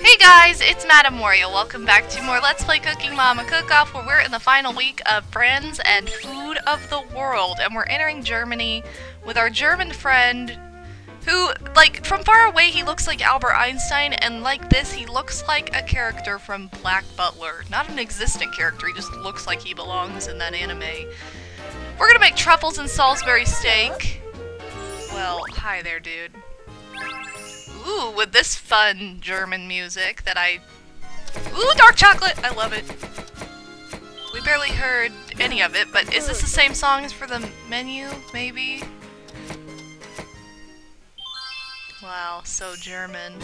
Hey guys, it's MadameWario. Welcome back to more Let's Play Cooking Mama Cook-Off, where we're in the final week of Friends and Food of the World, and we're entering Germany with our German friend who, like, from far away he looks like Albert Einstein, and like this he looks like a character from Black Butler. Not an existent character, he just looks like he belongs in that anime. We're gonna make truffles and Salisbury steak. Well, hi there, dude. Ooh, with this fun German music that Ooh, dark chocolate! I love it. We barely heard any of it, but is this the same song as for the menu, maybe? Wow, so German.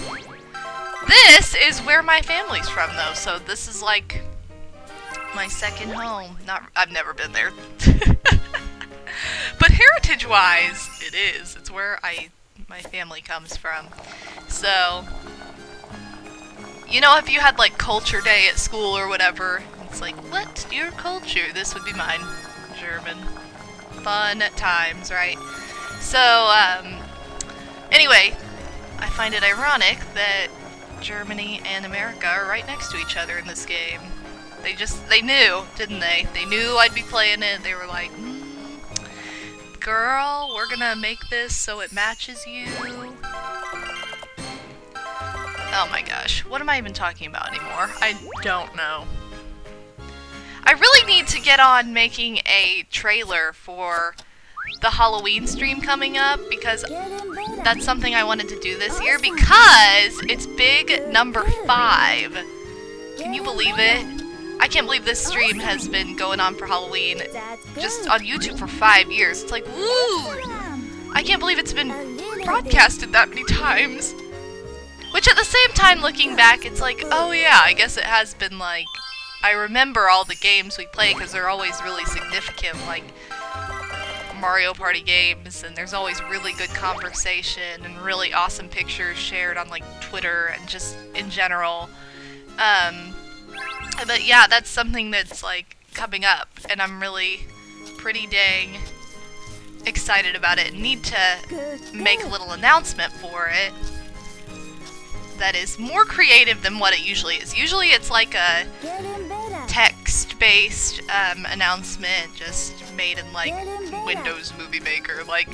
This is where my family's from, though, so this is like my second home. I've never been there. But heritage-wise, it is. It's where my family comes from. So, you know, if you had like culture day at school or whatever, it's like, what's your culture? This would be mine. German. Fun times, right? So, anyway, I find it ironic that Germany and America are right next to each other in this game. They knew, didn't they? They knew I'd be playing it. They were like, girl, we're gonna make this so it matches you. Oh my gosh, what am I even talking about anymore? I don't know. I really need to get on making a trailer for the Halloween stream coming up, because that's something I wanted to do this year, because it's big number 5. Can you believe it? I can't believe this stream has been going on for Halloween just on YouTube for 5 years. It's like, woo! I can't believe it's been broadcasted that many times. Which at the same time, looking back, it's like, oh yeah, I guess it has been like, I remember all the games we play because they're always really significant, like Mario Party games, and there's always really good conversation and really awesome pictures shared on like Twitter and just in general. But yeah, that's something that's like coming up, and I'm really pretty dang excited about it. Need to make a little announcement for it that is more creative than what it usually is. Usually it's like a text-based announcement just made in like Windows Movie Maker. Like,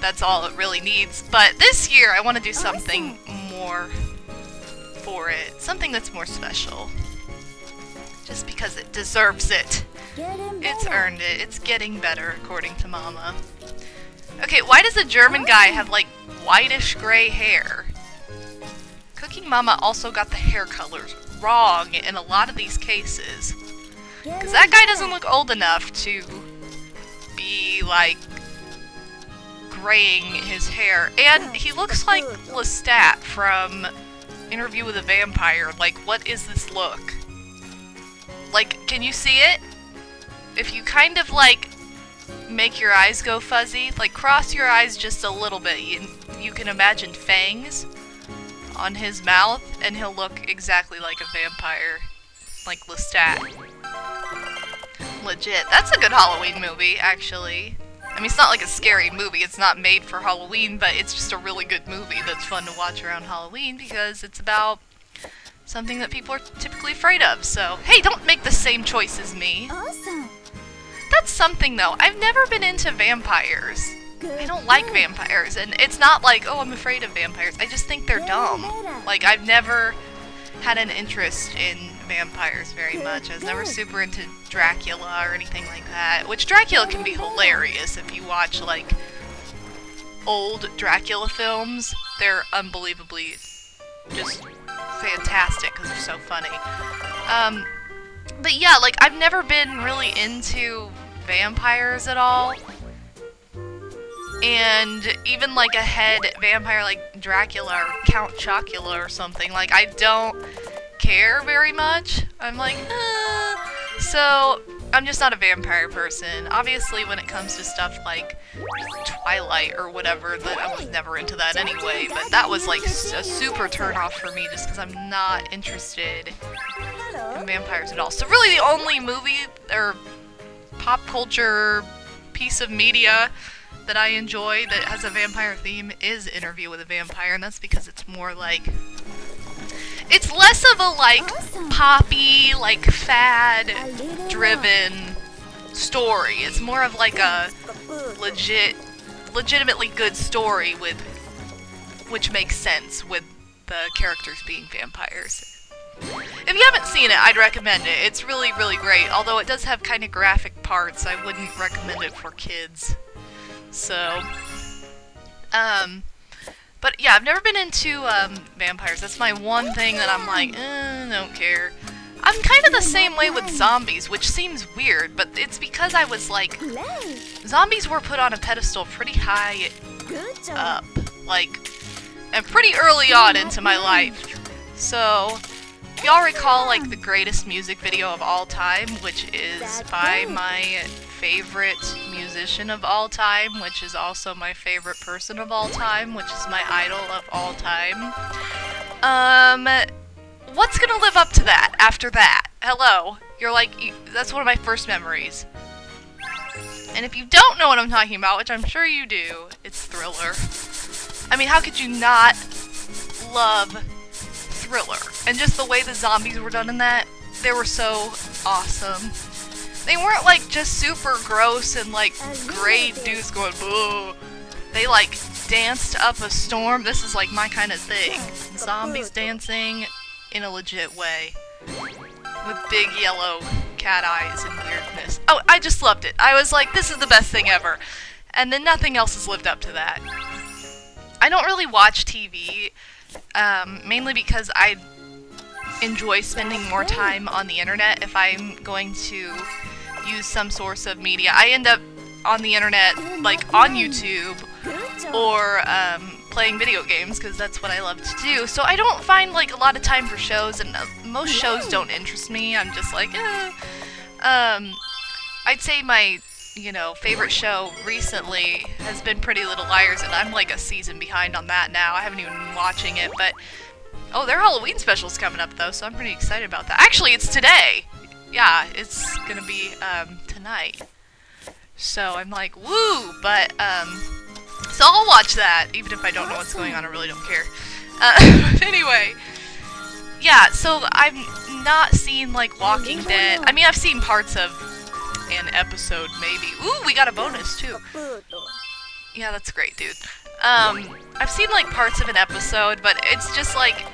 that's all it really needs. But this year I want to do something more for it. Something that's more special. Just because it deserves it. It's earned it. It's getting better, according to Mama. Okay, why does a German guy have, like, whitish gray hair? Cooking Mama also got the hair colors wrong in a lot of these cases. Because that guy doesn't look old enough to be, like, graying his hair. And he looks like Lestat from Interview with a Vampire. Like, what is this look? Like, can you see it? If you kind of, like, make your eyes go fuzzy, like, cross your eyes just a little bit, you can imagine fangs on his mouth, and he'll look exactly like a vampire. Like Lestat. Legit. That's a good Halloween movie, actually. I mean, it's not like a scary movie, it's not made for Halloween, but it's just a really good movie that's fun to watch around Halloween, because it's about something that people are typically afraid of, so hey, don't make the same choice as me. Awesome. That's something, though. I've never been into vampires. I don't like vampires, and it's not like, oh, I'm afraid of vampires. I just think they're dumb. Like, I've never had an interest in vampires very much. I was never super into Dracula or anything like that, which Dracula can be hilarious if you watch, like, old Dracula films. They're unbelievably just fantastic because they're so funny. But yeah, like, I've never been really into vampires at all. And even like a head vampire like Dracula or Count Chocula or something, like, I don't care very much. I'm like, So, I'm just not a vampire person. Obviously, when it comes to stuff like Twilight or whatever, that I was never into that anyway, but that was like a super turn-off for me just because I'm not interested in vampires at all. So really the only movie or pop culture piece of media that I enjoy that has a vampire theme is Interview with a Vampire, and that's because it's more like It's less of a, like, poppy, like, fad-driven story. It's more of, like, a legitimately good story with, which makes sense with the characters being vampires. If you haven't seen it, I'd recommend it. It's really, really great. Although it does have kind of graphic parts, I wouldn't recommend it for kids. So, but yeah, I've never been into vampires. That's my one thing that I'm like, don't care. I'm kind of the same way with zombies, which seems weird, but it's because I was like, zombies were put on a pedestal pretty high up, like, and pretty early on into my life. So, if y'all recall, like, the greatest music video of all time, which is by my favorite musician of all time, which is also my favorite person of all time, which is my idol of all time. What's gonna live up to that after that? Hello? You're like, that's one of my first memories. And if you don't know what I'm talking about, which I'm sure you do, it's Thriller. I mean, how could you not love Thriller? And just the way the zombies were done in that, they were so awesome. They weren't like just super gross and like gray dudes going boo. They like danced up a storm. This is like my kind of thing. Zombies dancing in a legit way. With big yellow cat eyes and weirdness. Oh, I just loved it. I was like, this is the best thing ever. And then nothing else has lived up to that. I don't really watch TV, mainly because I enjoy spending more time on the internet if I'm going to use some source of media. I end up on the internet, like on YouTube, or playing video games, because that's what I love to do. So I don't find like a lot of time for shows, and most shows don't interest me. I'm just like, I'd say my, favorite show recently has been Pretty Little Liars, and I'm like a season behind on that now. I haven't even been watching it, but oh, their Halloween special's coming up though, so I'm pretty excited about that. Actually, it's today. Yeah, it's gonna be tonight. So I'm like, woo! But so I'll watch that, even if I don't know what's going on. I really don't care. But anyway, yeah. So I've not seen like Walking Dead. I mean, I've seen parts of an episode, maybe. Ooh, we got a bonus too. Yeah, that's great, dude. I've seen like parts of an episode, but it's just like,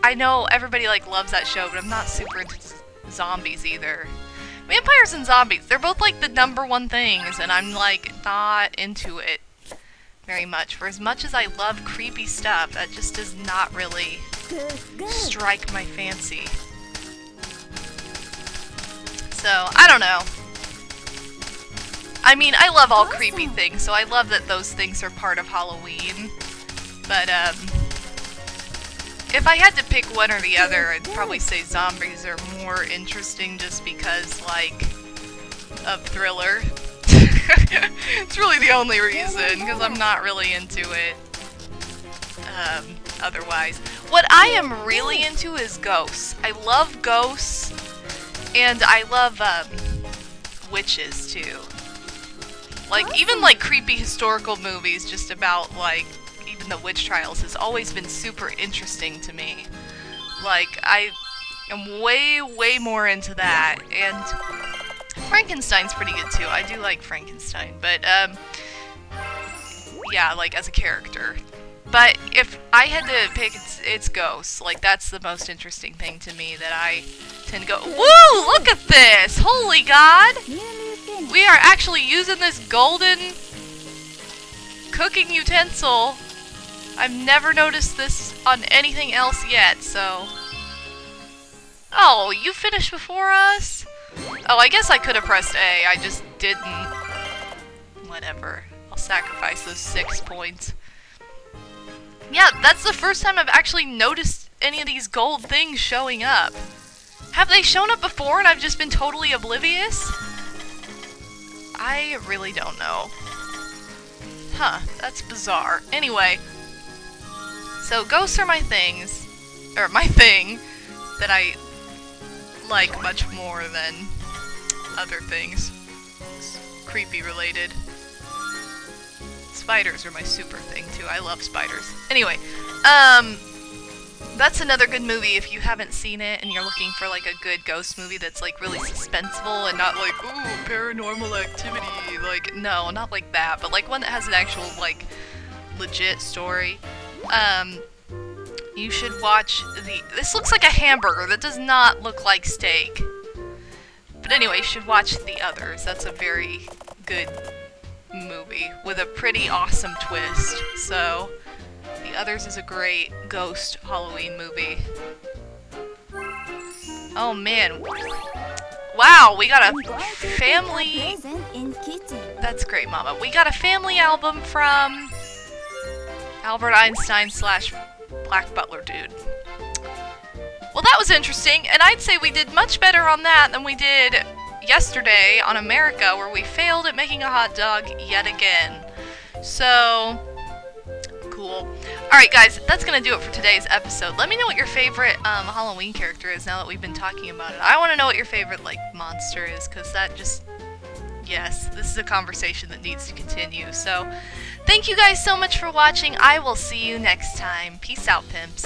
I know everybody like loves that show, but I'm not super into zombies either. Vampires and zombies, they're both like the #1 things, and I'm like not into it very much. For as much as I love creepy stuff, that just does not really strike my fancy. So, I don't know. I mean, I love all creepy things, so I love that those things are part of Halloween. But, if I had to pick one or the other, I'd probably say zombies are more interesting just because, like, of Thriller. It's really the only reason, because I'm not really into it otherwise. What I am really into is ghosts. I love ghosts, and I love witches, too. Like, even, like, creepy historical movies just about, like, even the witch trials has always been super interesting to me. Like, I am way, way more into that, and Frankenstein's pretty good too. I do like Frankenstein, but, yeah, like, as a character. But if I had to pick, it's ghosts. Like, that's the most interesting thing to me that I tend to go, woo, look at this! Holy God! We are actually using this golden cooking utensil. I've never noticed this on anything else yet, so... Oh, you finished before us? Oh, I guess I could have pressed A, I just didn't. Whatever. I'll sacrifice those 6 points. Yeah, that's the first time I've actually noticed any of these gold things showing up. Have they shown up before and I've just been totally oblivious? I really don't know. Huh, that's bizarre. Anyway, so ghosts are my things, or my thing, that I like much more than other things. It's creepy related. Spiders are my super thing too. I love spiders. Anyway, That's another good movie if you haven't seen it and you're looking for like a good ghost movie that's like really suspenseful and not like, ooh, paranormal activity. Like, no, not like that, but like one that has an actual like legit story. You should watch this looks like a hamburger. That does not look like steak. But anyway, you should watch The Others. That's a very good movie with a pretty awesome twist. So, The Others is a great ghost Halloween movie. Oh man. Wow, we got a family... That's great, Mama. We got a family album from Albert Einstein / Black Butler Dude. Well, that was interesting, and I'd say we did much better on that than we did yesterday on America, where we failed at making a hot dog yet again. So, cool. Alright guys, that's gonna do it for today's episode. Let me know what your favorite Halloween character is now that we've been talking about it. I want to know what your favorite, like, monster is, because that just... Yes, this is a conversation that needs to continue. So, thank you guys so much for watching. I will see you next time. Peace out, pimps.